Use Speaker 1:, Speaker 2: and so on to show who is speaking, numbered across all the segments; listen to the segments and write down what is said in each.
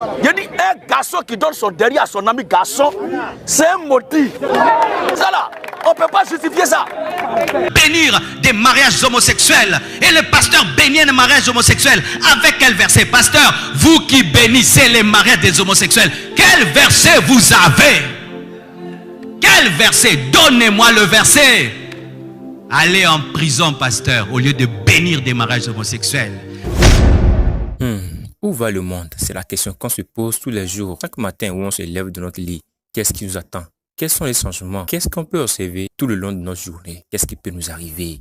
Speaker 1: Je dis un garçon qui donne son derrière à son ami garçon, c'est un maudit. Ça là, on ne peut pas justifier ça.
Speaker 2: Bénir des mariages homosexuels. Et le pasteur bénit les mariages homosexuels. Avec quel verset? Pasteur, vous qui bénissez les mariages des homosexuels, quel verset vous avez? Quel verset? Donnez-moi le verset. Allez en prison, pasteur, au lieu de bénir des mariages homosexuels.
Speaker 3: Où va le monde? C'est la question qu'on se pose tous les jours. Chaque matin où on se lève de notre lit, qu'est-ce qui nous attend? Quels sont les changements? Qu'est-ce qu'on peut observer tout le long de notre journée? Qu'est-ce qui peut nous arriver?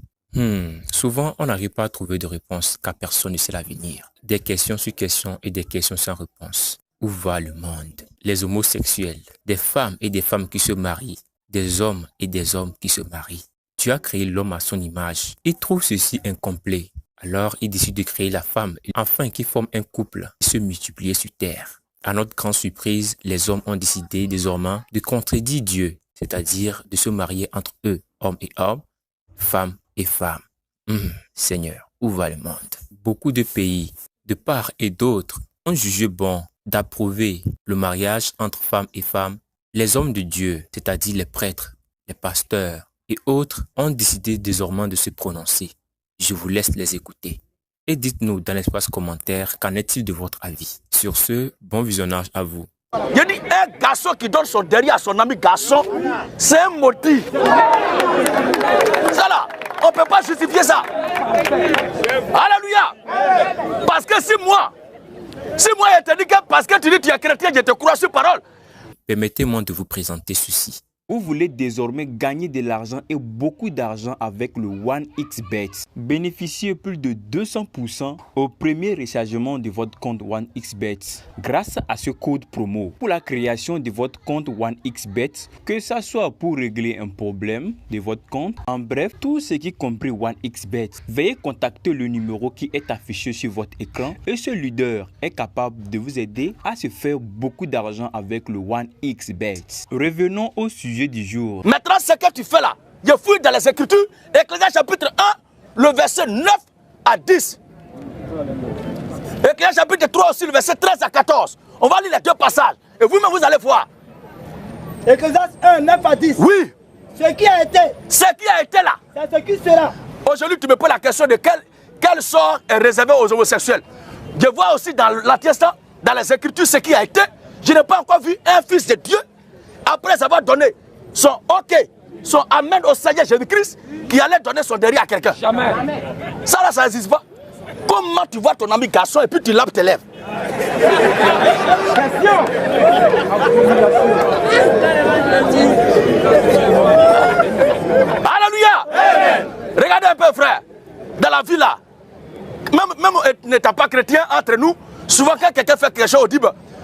Speaker 3: Souvent, on n'arrive pas à trouver de réponse car personne ne sait l'avenir. Des questions sur questions et des questions sans réponse. Où va le monde? Les homosexuels, des femmes et des femmes qui se marient, des hommes et des hommes qui se marient. Tu as créé l'homme à son image. Il trouve ceci incomplet. Alors, il décide de créer la femme afin qu'ils forment un couple et se multiplier sur terre. À notre grande surprise, les hommes ont décidé désormais de contredire Dieu, c'est-à-dire de se marier entre eux, hommes et hommes, femmes et femmes. Seigneur, où va le monde? Beaucoup de pays, de part et d'autre, ont jugé bon d'approuver le mariage entre femmes et femmes. Les hommes de Dieu, c'est-à-dire les prêtres, les pasteurs et autres, ont décidé désormais de se prononcer. Je vous laisse les écouter. Et dites-nous dans l'espace commentaire, qu'en est-il de votre avis? Sur ce, bon visionnage à vous.
Speaker 1: Je dis un garçon qui donne son derrière à son ami garçon, c'est un maudit. Ça là, on ne peut pas justifier ça. Alléluia. Parce que si moi je te dis que parce que tu dis que tu es chrétien, je te crois sur parole.
Speaker 3: Permettez-moi de vous présenter ceci.
Speaker 4: Vous voulez désormais gagner de l'argent et beaucoup d'argent avec le 1xBet. Bénéficiez plus de 200% au premier rechargement de votre compte 1xBet grâce à ce code promo. Pour la création de votre compte 1xBet, que ça soit pour régler un problème de votre compte, en bref, tout ce qui compris 1xBet, veuillez contacter le numéro qui est affiché sur votre écran et ce leader est capable de vous aider à se faire beaucoup d'argent avec le 1xBet. Revenons au sujet du jour.
Speaker 1: Maintenant, ce que tu fais là, je fouille dans les Écritures, Ecclésiaste chapitre 1, le verset 9 à 10. Ecclésiaste chapitre 3 aussi, le verset 13 à 14. On va lire les deux passages. Et vous-même, vous allez voir.
Speaker 5: Ecclésiaste 1, 9 à 10.
Speaker 1: Oui.
Speaker 5: Ce qui a été.
Speaker 1: Ce qui a été là.
Speaker 5: C'est ce qui sera.
Speaker 1: Aujourd'hui, tu me poses la question de quel sort est réservé aux homosexuels. Je vois aussi dans l'Ancien Testament, dans les Écritures, ce qui a été. Je n'ai pas encore vu un fils de Dieu, après avoir donné son OK, son Amen au Seigneur Jésus-Christ, qui allait donner son derrière à quelqu'un.
Speaker 5: Jamais.
Speaker 1: Ça là, ça n'existe pas. Comment tu vois ton ami garçon et puis tu lapes tes lèvres?
Speaker 5: Question.
Speaker 1: Alléluia. Amen. Regardez un peu, frère. Dans la vie là, même n'étant pas chrétien, entre nous, souvent quand quelqu'un fait quelque chose, on dit,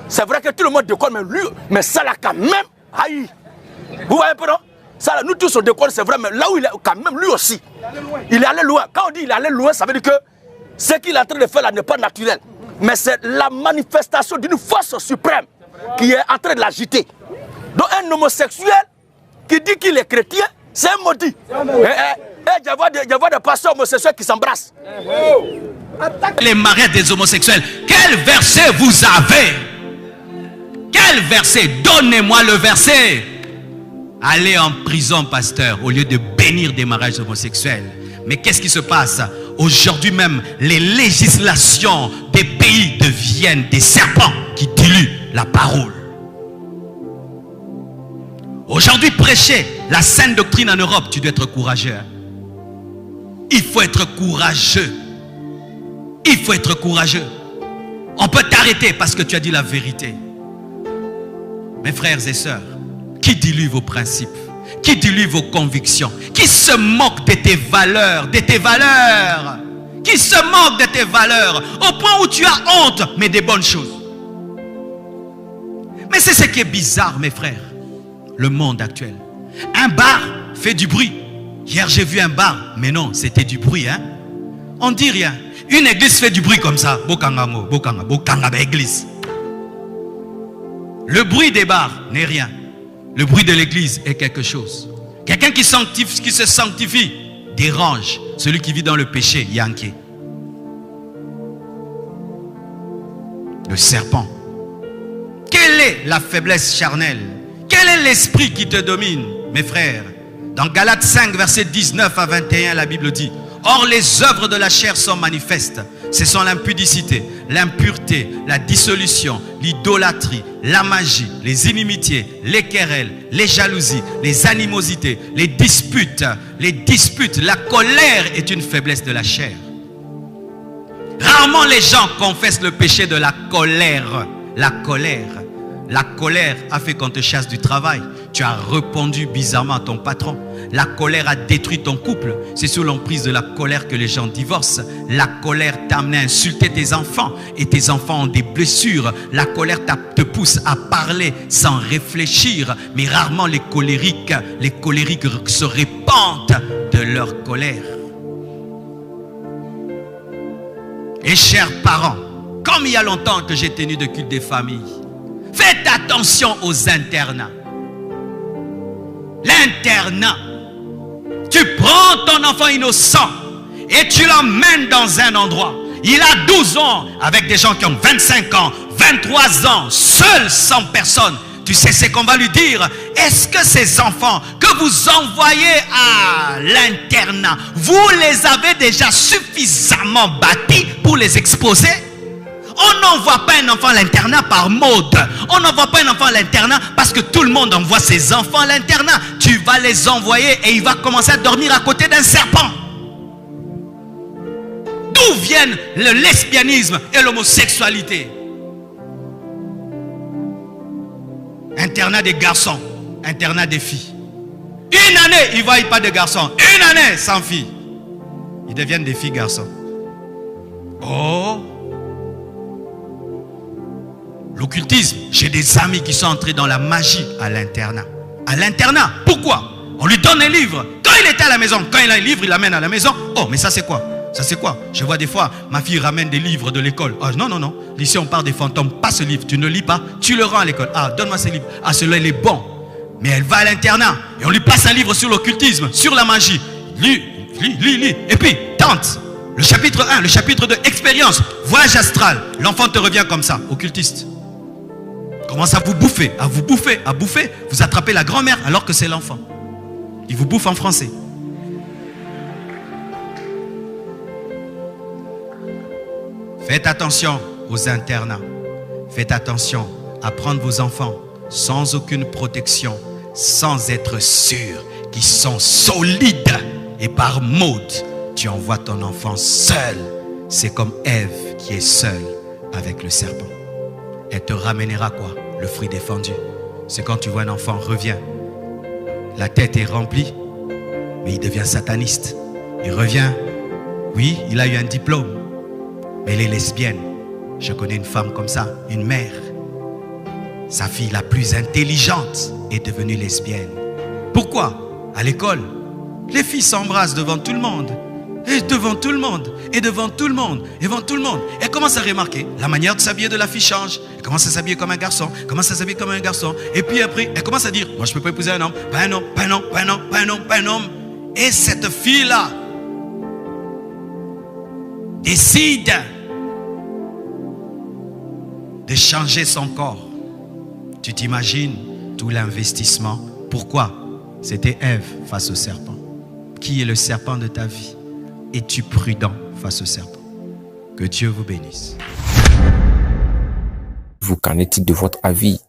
Speaker 1: c'est vrai que tout le monde déconne, mais lui, mais ça là quand même, aïe. Vous voyez un peu, non? Ça là, nous tous on déconne, c'est vrai, mais là où il est, quand même, lui aussi, il est allé loin. Quand on dit il est allé loin, ça veut dire que ce qu'il est en train de faire là n'est pas naturel. Mais c'est la manifestation d'une force suprême qui est en train de l'agiter. Donc un homosexuel qui dit qu'il est chrétien, c'est un maudit. Je vois des pasteurs homosexuels qui s'embrassent.
Speaker 2: Les mariages des homosexuels, quel verset vous avez? Quel verset? Donnez-moi le verset. Allez en prison, pasteur, au lieu de bénir des mariages homosexuels. Mais qu'est-ce qui se passe? Aujourd'hui même, les législations des pays deviennent des serpents qui diluent la parole. Aujourd'hui, prêcher la sainte doctrine en Europe, tu dois être courageux. Il faut être courageux. Il faut être courageux. On peut t'arrêter parce que tu as dit la vérité. Mes frères et sœurs, qui dilue vos principes, qui dilue vos convictions, qui se moque de tes valeurs, qui se moque de tes valeurs, au point où tu as honte, mais des bonnes choses. Mais c'est ce qui est bizarre, mes frères, le monde actuel. Un bar fait du bruit. Hier, j'ai vu un bar, mais non, c'était du bruit, hein. On dit rien. Une église fait du bruit comme ça. Bokanga, église. Le bruit des bars n'est rien. Le bruit de l'église est quelque chose. Quelqu'un qui se sanctifie dérange celui qui vit dans le péché, Yankee. Le serpent est la faiblesse charnelle? Quel est l'esprit qui te domine, mes frères? Dans Galates 5, versets 19 à 21, la Bible dit: or les œuvres de la chair sont manifestes. Ce sont l'impudicité, l'impureté, la dissolution, l'idolâtrie, la magie, les inimitiés, les querelles, les jalousies, les animosités, les disputes. La colère est une faiblesse de la chair. Rarement les gens confessent le péché de la colère. La colère a fait qu'on te chasse du travail. Tu as répondu bizarrement à ton patron. La colère a détruit ton couple. C'est sous l'emprise de la colère que les gens divorcent. La colère t'a amené à insulter tes enfants. Et tes enfants ont des blessures. La colère te pousse à parler sans réfléchir. Mais rarement les colériques se répandent de leur colère. Et chers parents, comme il y a longtemps que j'ai tenu de culte des familles, faites attention aux internats. L'internat. Tu prends ton enfant innocent et tu l'emmènes dans un endroit. Il a 12 ans avec des gens qui ont 25 ans, 23 ans, seul, sans personne. Tu sais ce qu'on va lui dire? Est-ce que ces enfants que vous envoyez à l'internat, vous les avez déjà suffisamment bâtis pour les exposer? On n'envoie pas un enfant à l'internat par mode. On n'envoie pas un enfant à l'internat parce que tout le monde envoie ses enfants à l'internat. Tu vas les envoyer et il va commencer à dormir à côté d'un serpent. D'où viennent le lesbianisme et l'homosexualité? Internat des garçons, internat des filles. Une année, ils ne voient pas de garçons. Une année sans filles. Ils deviennent des filles garçons. Oh! L'occultisme, j'ai des amis qui sont entrés dans la magie à l'internat. À l'internat, pourquoi? On lui donne un livre. Quand il était à la maison, quand il a un livre, il l'amène à la maison. Oh, mais ça c'est quoi? Ça c'est quoi? Je vois des fois, ma fille ramène des livres de l'école. Ah non, non, non. Ici on parle des fantômes. Pas ce livre, tu ne lis pas, tu le rends à l'école. Ah, donne-moi ce livre. Ah, celui-là il est bon. Mais elle va à l'internat et on lui passe un livre sur l'occultisme, sur la magie. Lis. Et puis, tente. Le chapitre 1, le chapitre 2, expérience, voyage astral. L'enfant te revient comme ça, occultiste. Commence à vous bouffer, à vous bouffer, à bouffer. Vous attrapez la grand-mère alors que c'est l'enfant. Il vous bouffe en français. Faites attention aux internats. Faites attention à prendre vos enfants sans aucune protection, sans être sûr qu'ils sont solides. Et par mode, tu envoies ton enfant seul. C'est comme Ève qui est seule avec le serpent. Elle te ramènera quoi? Le fruit défendu. C'est quand tu vois un enfant revient. La tête est remplie, mais il devient sataniste. Il revient. Oui, il a eu un diplôme, mais elle est lesbienne. Je connais une femme comme ça, une mère. Sa fille la plus intelligente est devenue lesbienne. Pourquoi? À l'école, les filles s'embrassent devant tout le monde. Et devant tout le monde, et devant tout le monde, et devant tout le monde. Elle commence à remarquer la manière de s'habiller de la fille change. Elle commence à s'habiller comme un garçon, commence à s'habiller comme un garçon. Et puis après, elle commence à dire, moi je ne peux pas épouser un homme, pas un homme, pas un homme, pas un homme, pas un homme, pas un homme. Et cette fille-là décide de changer son corps. Tu t'imagines tout l'investissement. Pourquoi? C'était Ève face au serpent. Qui est le serpent de ta vie? Es-tu prudent face au serpent? Que Dieu vous bénisse.
Speaker 3: Vous, qu'en est-il de votre avis?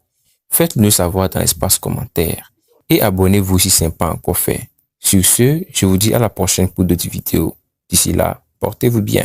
Speaker 3: Faites-le savoir dans l'espace commentaire. Et abonnez-vous si ce n'est pas encore fait. Sur ce, je vous dis à la prochaine pour d'autres vidéos. D'ici là, portez-vous bien.